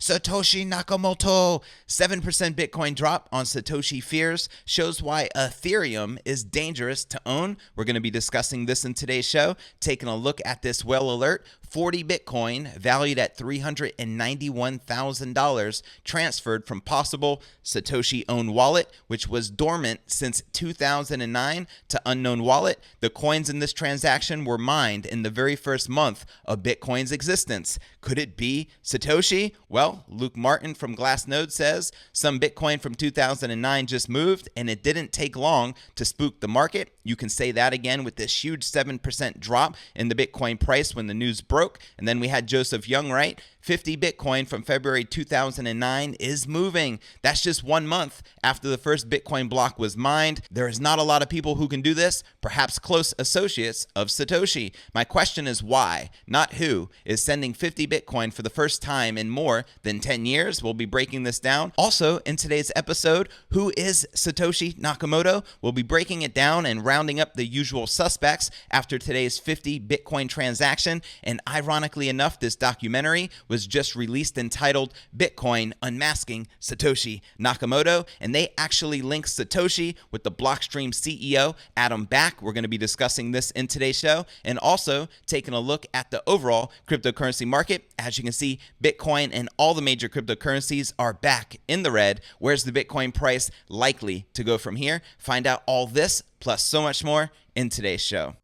Satoshi Nakamoto. 7% Bitcoin drop on Satoshi fears shows why Ethereum is dangerous to own. We're going to be discussing this in today's show, taking a look at this whale alert. 40 Bitcoin valued at $391,000 transferred from possible Satoshi-owned wallet, which was dormant since 2009, to unknown wallet. The coins in this transaction were mined in the very first month of Bitcoin's existence. Could it be Satoshi? Well, Luke Martin from Glassnode says some Bitcoin from 2009 just moved, and it didn't take long to spook the market. You can say that again with this huge 7% drop in the Bitcoin price when the news broke. And then we had Joseph Young, right? 50 Bitcoin from February 2009 is moving. That's just 1 month after the first Bitcoin block was mined. There is not a lot of people who can do this, perhaps close associates of Satoshi. My question is why, not who, is sending 50 Bitcoin for the first time in more than 10 years. We'll be breaking this down. Also, in today's episode, who is Satoshi Nakamoto? We'll be breaking it down and rounding up the usual suspects after today's 50 Bitcoin transaction. And ironically enough, this documentary was just released entitled Bitcoin Unmasking Satoshi Nakamoto, and they actually link Satoshi with the Blockstream CEO Adam Back. We're going to be discussing this in today's show, and also taking a look at the overall cryptocurrency market. As you can see, Bitcoin and all the major cryptocurrencies are back in the red. Where's the Bitcoin price likely to go from here? Find out all this plus so much more in today's show.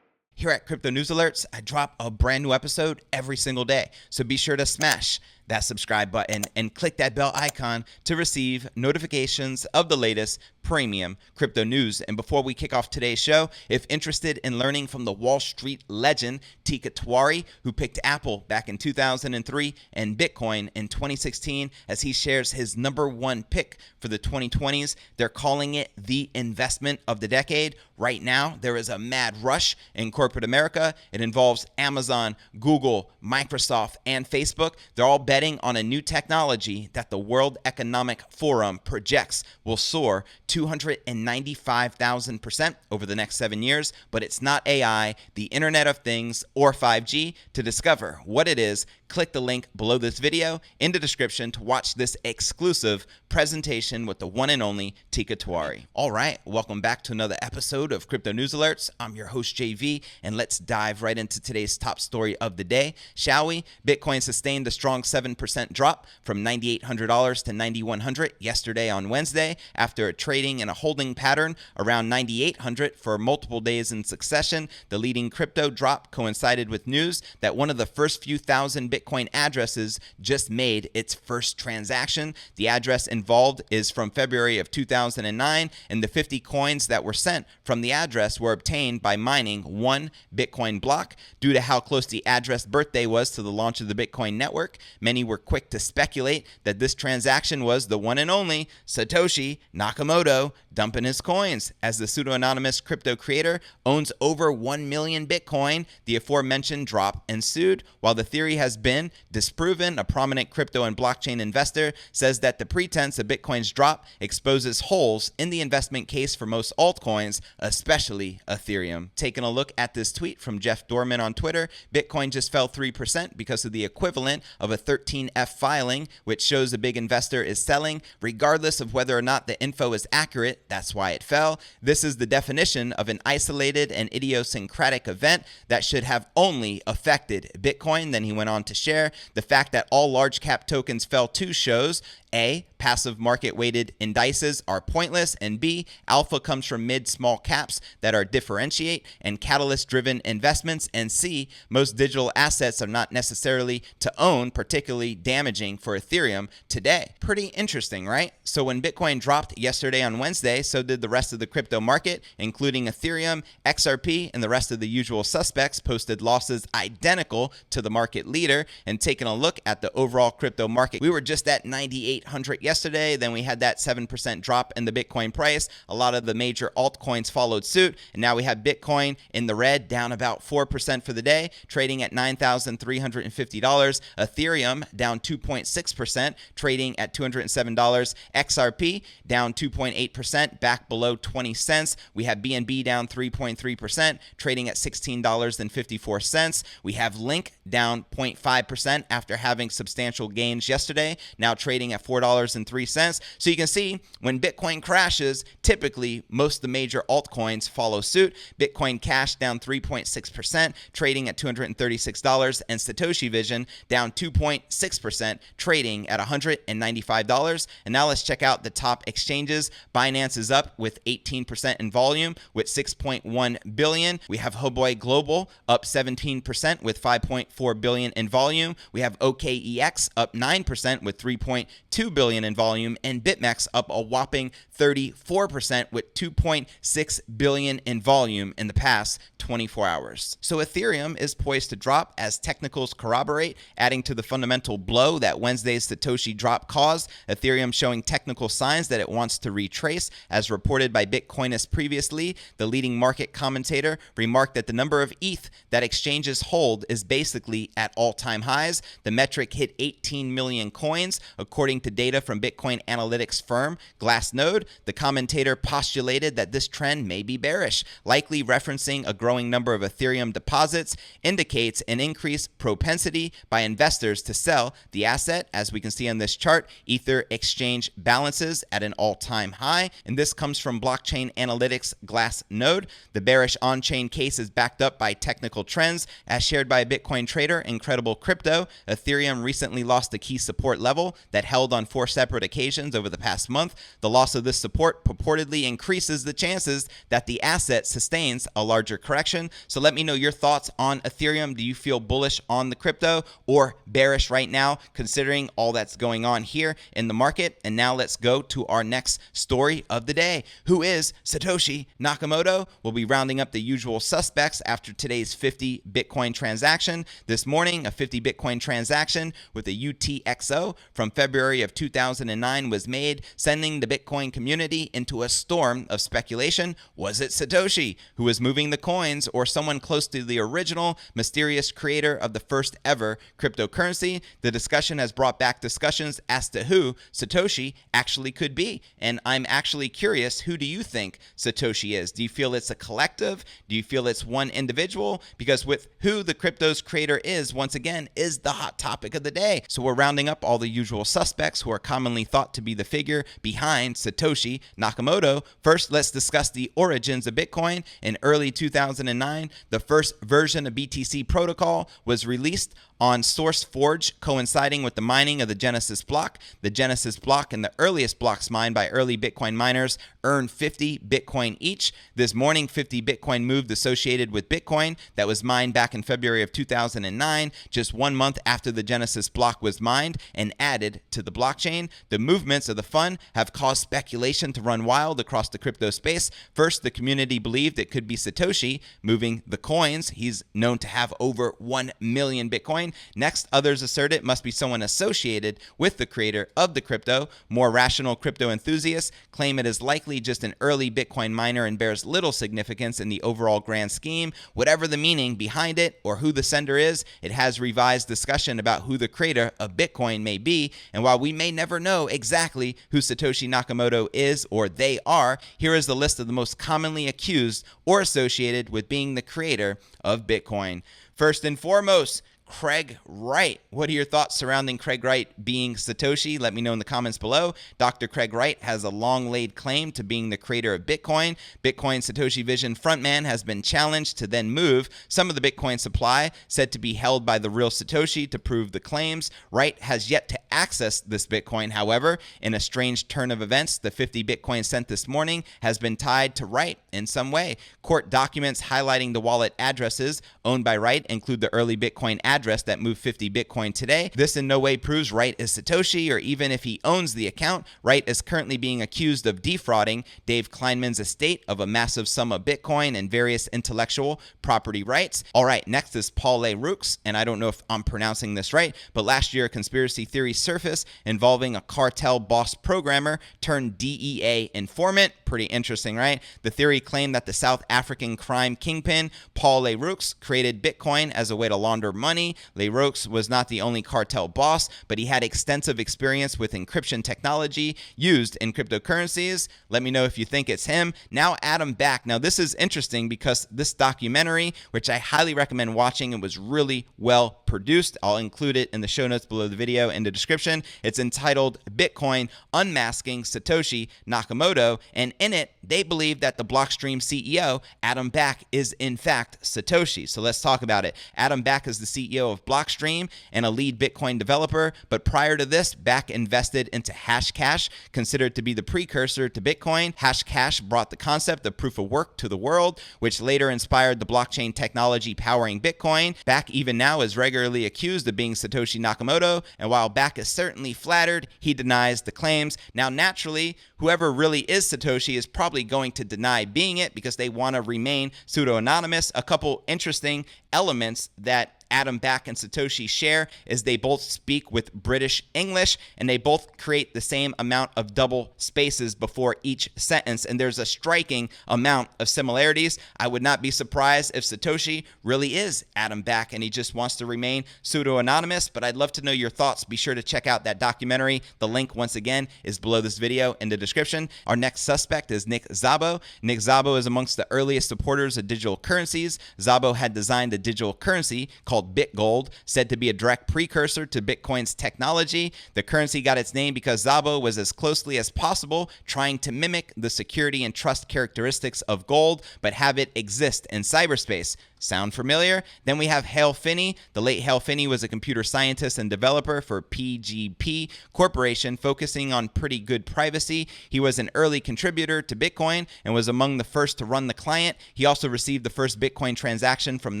Here at Crypto News Alerts, I drop a brand new episode every single day. So be sure to smash that subscribe button and click that bell icon to receive notifications of the latest premium crypto news. And before we kick off today's show, if interested in learning from the Wall Street legend Teeka Tiwari, who picked Apple back in 2003 and Bitcoin in 2016 as he shares his #1 pick for the 2020s, they're calling it the investment of the decade. Right now, there is a mad rush in corporate America. It involves Amazon, Google, Microsoft, and Facebook. They're all betting on a new technology that the World Economic Forum projects will soar 295,000% over the next 7 years. But it's not AI, the Internet of Things, or 5G. To discover what it is, click the link below this video in the description to watch this exclusive presentation with the one and only Teeka Tiwari. All right, welcome back to another episode of Crypto News Alerts. I'm your host, JV, and let's dive right into today's top story of the day, shall we? Bitcoin sustained a strong 7% drop from $9,800 to $9,100 yesterday on Wednesday after trading in a holding pattern around $9,800 for multiple days in succession. The leading crypto drop coincided with news that one of the first few thousand Bitcoin addresses just made its first transaction. The address involved is from February of 2009, and the 50 coins that were sent from the address were obtained by mining 1 Bitcoin block. Due to how close the address birthday was to the launch of the Bitcoin network, many were quick to speculate that this transaction was the one and only Satoshi Nakamoto dumping his coins. As the pseudonymous crypto creator owns over 1 million Bitcoin, the aforementioned drop ensued. While the theory has been disproven, a prominent crypto and blockchain investor says that the pretense of Bitcoin's drop exposes holes in the investment case for most altcoins, especially Ethereum. Taking a look at this tweet from Jeff Dorman on Twitter, Bitcoin just fell 3% because of the equivalent of a 13F filing, which shows a big investor is selling, regardless of whether or not the info is accurate. That's why it fell. This is the definition of an isolated and idiosyncratic event that should have only affected Bitcoin. Then he went on to share the fact that all large cap tokens fell too shows A, passive market weighted indices are pointless, and B, alpha comes from mid-small caps that are differentiate and catalyst-driven investments, and C, most digital assets are not necessarily to own, particularly damaging for Ethereum today. Pretty interesting, right? So when Bitcoin dropped yesterday on Wednesday, so did the rest of the crypto market, including Ethereum, XRP, and the rest of the usual suspects posted losses identical to the market leader. And taking a look at the overall crypto market, we were just at 98 800 yesterday. Then we had that 7% drop in the Bitcoin price. A lot of the major altcoins followed suit. And now we have Bitcoin in the red, down about 4% for the day, trading at $9,350. Ethereum down 2.6%, trading at $207. XRP down 2.8%, back below 20 cents. We have BNB down 3.3%, trading at $16.54. We have Link down 0.5% after having substantial gains yesterday, now trading at $4.03. So you can see when Bitcoin crashes, typically most of the major altcoins follow suit. Bitcoin Cash down 3.6%, trading at $236, and Satoshi Vision down 2.6%, trading at $195. And now let's check out the top exchanges. Binance is up with 18% in volume with 6.1 billion. We have Hoboy Global up 17% with 5.4 billion in volume. We have OKEX up 9% with 3.2 billion in volume, and BitMEX up a whopping 34% with 2.6 billion in volume in the past 24 hours. So Ethereum is poised to drop as technicals corroborate, adding to the fundamental blow that Wednesday's Satoshi drop caused. Ethereum showing technical signs that it wants to retrace. As reported by Bitcoinist previously, the leading market commentator remarked that the number of ETH that exchanges hold is basically at all-time highs. The metric hit 18 million coins, according to data from Bitcoin analytics firm Glassnode. The commentator postulated that this trend may be bearish, likely referencing a growing number of Ethereum deposits indicates an increased propensity by investors to sell the asset. As we can see on this chart, Ether exchange balances at an all-time high, and this comes from blockchain analytics Glassnode. The bearish on-chain case is backed up by technical trends, as shared by a Bitcoin trader, Incredible Crypto. Ethereum recently lost a key support level that held on 4 separate occasions over the past month. The loss of this support purportedly increases the chances that the asset sustains a larger correction. So let me know your thoughts on Ethereum. Do you feel bullish on the crypto or bearish right now, considering all that's going on here in the market? And now let's go to our next story of the day. Who is Satoshi Nakamoto? We'll be rounding up the usual suspects after today's 50 Bitcoin transaction. This morning, a 50 Bitcoin transaction with a UTXO from February of 2009 was made, sending the Bitcoin community into a storm of speculation. Was it Satoshi who was moving the coins, or someone close to the original mysterious creator of the first ever cryptocurrency? The discussion has brought back discussions as to who Satoshi actually could be. And I'm actually curious, who do you think Satoshi is? Do you feel it's a collective? Do you feel it's one individual? Because with who the crypto's creator is, once again, is the hot topic of the day. So we're rounding up all the usual suspects who are commonly thought to be the figure behind Satoshi Nakamoto. First, let's discuss the origins of Bitcoin. In early 2009, the first version of BTC protocol was released on SourceForge, coinciding with the mining of the Genesis block. The Genesis block and the earliest blocks mined by early Bitcoin miners earned 50 Bitcoin each. This morning, 50 Bitcoin moved associated with Bitcoin that was mined back in February of 2009, just 1 month after the Genesis block was mined and added to the blockchain. The movements of the fund have caused speculation to run wild across the crypto space. First, the community believed it could be Satoshi moving the coins. He's known to have over 1 million Bitcoin. Next, others assert it must be someone associated with the creator of the crypto. More rational crypto enthusiasts claim it is likely just an early Bitcoin miner and bears little significance in the overall grand scheme. Whatever the meaning behind it or who the sender is, it has revised discussion about who the creator of Bitcoin may be. And while we may never know exactly who Satoshi Nakamoto is or they are, here is the list of the most commonly accused or associated with being the creator of Bitcoin. First and foremost, Craig Wright. What are your thoughts surrounding Craig Wright being Satoshi? Let me know in the comments below. Dr. Craig Wright has a long-laid claim to being the creator of Bitcoin. Bitcoin Satoshi Vision frontman has been challenged to then move some of the Bitcoin supply said to be held by the real Satoshi to prove the claims. Wright has yet to access this Bitcoin. However, in a strange turn of events, the 50 Bitcoin sent this morning has been tied to Wright in some way. Court documents highlighting the wallet addresses owned by Wright include the early Bitcoin address address that moved 50 Bitcoin today. This in no way proves Wright is Satoshi, or even if he owns the account. Wright is currently being accused of defrauding Dave Kleinman's estate of a massive sum of Bitcoin and various intellectual property rights. All right, next is Paul Roux, and I don't know if I'm pronouncing this right, but last year a conspiracy theory surfaced involving a cartel boss programmer turned DEA informant. Pretty interesting, right? The theory claimed that the South African crime kingpin Paul Roux created Bitcoin as a way to launder money. Roux was not the only cartel boss, but he had extensive experience with encryption technology used in cryptocurrencies. Let me know if you think it's him. Now Adam Back. Now this is interesting because this documentary, which I highly recommend watching, it was really well produced. I'll include it in the show notes below the video in the description. It's entitled Bitcoin Unmasking Satoshi Nakamoto, and in it, they believe that the Blockstream CEO, Adam Back, is in fact Satoshi. So let's talk about it. Adam Back is the CEO of Blockstream and a lead Bitcoin developer, but prior to this, Back invested into Hashcash, considered to be the precursor to Bitcoin. Hashcash brought the concept of proof of work to the world, which later inspired the blockchain technology powering Bitcoin. Back even now is regularly accused of being Satoshi Nakamoto, and while Back is certainly flattered, he denies the claims. Now, naturally, whoever really is Satoshi is probably going to deny being it because they want to remain pseudo-anonymous. A couple interesting elements that Adam Back and Satoshi share is they both speak with British English, and they both create the same amount of double spaces before each sentence, and there's a striking amount of similarities. I would not be surprised if Satoshi really is Adam Back and he just wants to remain pseudo-anonymous, but I'd love to know your thoughts. Be sure to check out that documentary. The link, once again, is below this video in the description. Our next suspect is Nick Szabo. Nick Szabo is amongst the earliest supporters of digital currencies. Szabo had designed a digital currency called BitGold, said to be a direct precursor to Bitcoin's technology. The currency got its name because Szabo was as closely as possible trying to mimic the security and trust characteristics of gold, but have it exist in cyberspace. Sound familiar? Then we have Hale Finney. The late Hale Finney was a computer scientist and developer for PGP Corporation, focusing on pretty good privacy. He was an early contributor to Bitcoin and was among the first to run the client. He also received the first Bitcoin transaction from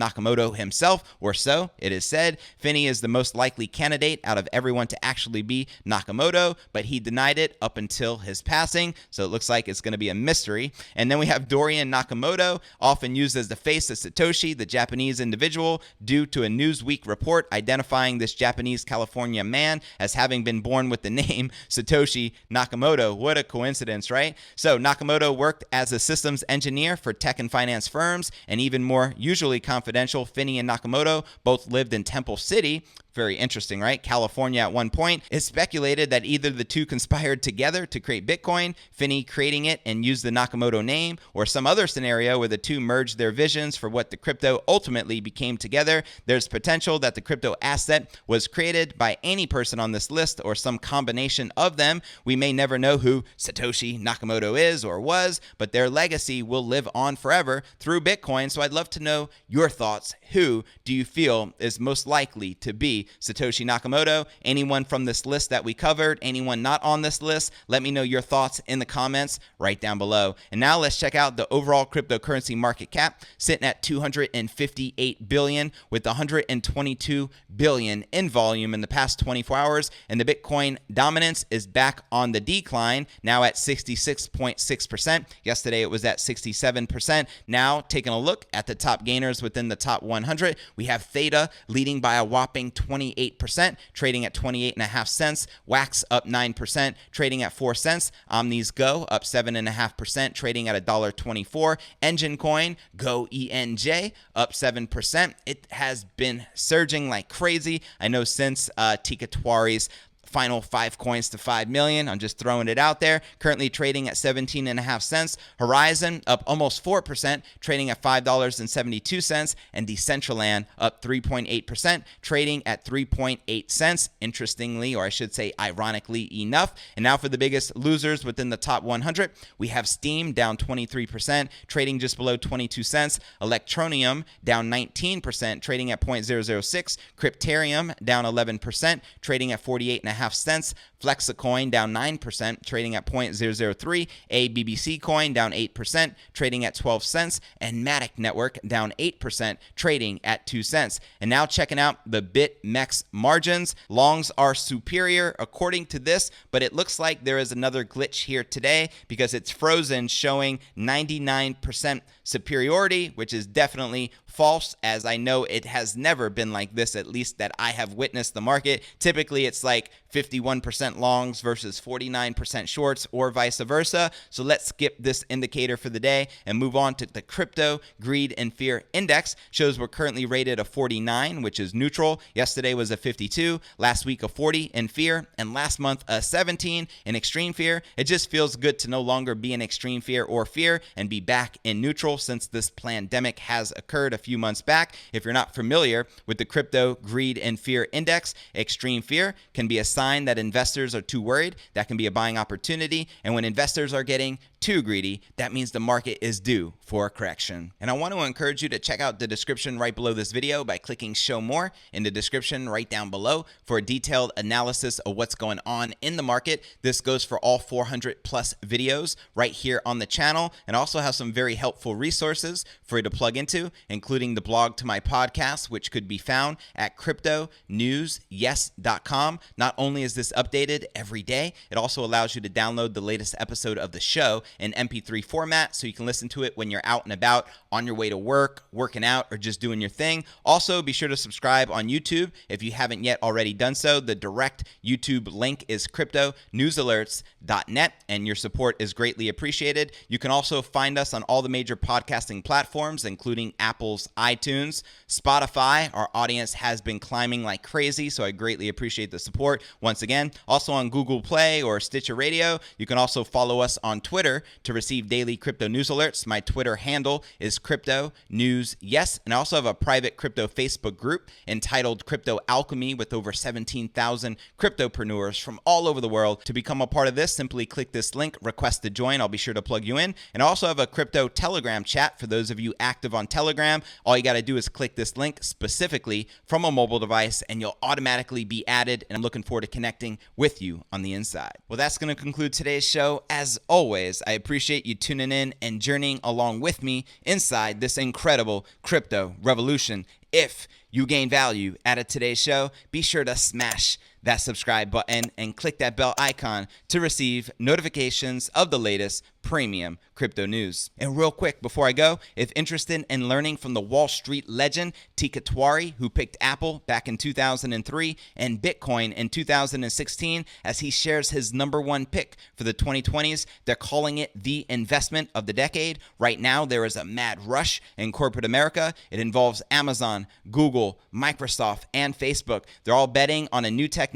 Nakamoto himself, or so it is said. Finney is the most likely candidate out of everyone to actually be Nakamoto, but he denied it up until his passing, so it looks like it's going to be a mystery. And then we have Dorian Nakamoto, often used as the face of Satoshi, the Japanese individual, due to a Newsweek report identifying this Japanese California man as having been born with the name Satoshi Nakamoto. What a coincidence, right? So Nakamoto worked as a systems engineer for tech and finance firms, and even more usually confidential, Finney and Nakamoto both lived in Temple City. Very interesting, right? California at one point. It's speculated that either the two conspired together to create Bitcoin, Finney creating it and used the Nakamoto name, or some other scenario where the two merged their visions for what the crypto ultimately became together. There's potential that the crypto asset was created by any person on this list or some combination of them. We may never know who Satoshi Nakamoto is or was, but their legacy will live on forever through Bitcoin. So I'd love to know your thoughts. Who do you feel is most likely to be Satoshi Nakamoto? Anyone from this list that we covered? Anyone not on this list? Let me know your thoughts in the comments right down below. And now let's check out the overall cryptocurrency market cap, sitting at 258 billion with 122 billion in volume in the past 24 hours. And the Bitcoin dominance is back on the decline, now at 66.6%. Yesterday it was at 67%. Now taking a look at the top gainers within the top 100, we have Theta leading by a whopping 28%, trading at 28.5 cents. Wax up 9%, trading at 4 cents. Omnis Go up 7.5%, trading at $1.24. Engine Coin, Go ENJ, up 7%. It has been surging like crazy. I know since Tikatwari's final 5 coins to 5 million. I'm just throwing it out there. Currently trading at 17.5 cents. Horizon up almost 4%, trading at $5.72. And Decentraland up 3.8%, trading at 3.8 cents. Interestingly, or I should say ironically enough. And now for the biggest losers within the top 100, we have Steam down 23%, trading just below 22 cents. Electroneum down 19%, trading at 0.006. Crypterium down 11%, trading at 48.5 cents. Flexicoin down 9%, trading at 0.003. ABC coin down 8%, trading at 12 cents. And Matic Network down 8%, trading at 2 cents. And now checking out the BitMEX margins. Longs are superior according to this, but it looks like there is another glitch here today because it's frozen, showing 99% superiority, which is definitely false, as I know it has never been like this, at least that I have witnessed the market. Typically, it's like 51% longs versus 49% shorts, or vice versa. So let's skip this indicator for the day and move on to the crypto greed and fear index. Shows we're currently rated a 49, which is neutral. Yesterday was a 52, last week a 40 in fear, and last month a 17 in extreme fear. It just feels good to no longer be in extreme fear or fear and be back in neutral since this pandemic has occurred a few months back. If you're not familiar with the crypto greed and fear index, extreme fear can be a sign that investors are too worried. That can be a buying opportunity. And when investors are getting too greedy, that means the market is due for a correction. And I want to encourage you to check out the description right below this video by clicking show more in the description right down below for a detailed analysis of what's going on in the market. This goes for all 400 plus videos right here on the channel, and also has some very helpful resources for you to plug into, including the blog to my podcast, which could be found at cryptonewsyes.com. Not only is this updated every day, it also allows you to download the latest episode of the show in MP3 format so you can listen to it when you're out and about, on your way to work, working out, or just doing your thing. Also, be sure to subscribe on YouTube if you haven't yet already done so. The direct YouTube link is cryptonewsalerts.net, and your support is greatly appreciated. You can also find us on all the major podcasting platforms, including Apple's iTunes, Spotify. Our audience has been climbing like crazy, so I greatly appreciate the support once again. Also on Google Play or Stitcher Radio. You can also follow us on Twitter to receive daily crypto news alerts. My Twitter handle is Crypto News Yes, and I also have a private crypto Facebook group entitled Crypto Alchemy with over 17,000 cryptopreneurs from all over the world. To become a part of this, simply click this link, request to join. I'll be sure to plug you in. And I also have a crypto Telegram chat for those of you active on Telegram. All you got to do is click this link specifically from a mobile device and you'll automatically be added, and I'm looking forward to connecting with you on the inside. Well, that's going to conclude today's show. As always, I appreciate you tuning in and journeying along with me inside this incredible crypto revolution. If you gain value out of today's show, be sure to smash that subscribe button and click that bell icon to receive notifications of the latest premium crypto news. And real quick before I go, if interested in learning from the Wall Street legend Teeka Tiwari, who picked Apple back in 2003 and Bitcoin in 2016 as he shares his #1 pick for the 2020s, they're calling it the investment of the decade. Right now, there is a mad rush in corporate America. It involves Amazon, Google, Microsoft, and Facebook. They're all betting on a new technology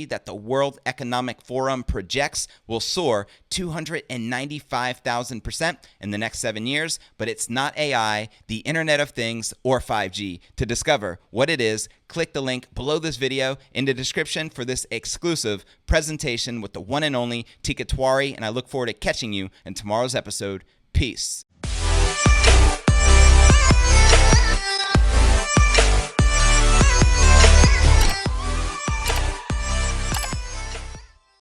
that the World Economic Forum projects will soar 295,000% in the next 7 years, but it's not AI, the Internet of Things, or 5G. To discover what it is, click the link below this video in the description for this exclusive presentation with the one and only Teeka Tiwari, and I look forward to catching you in tomorrow's episode. Peace.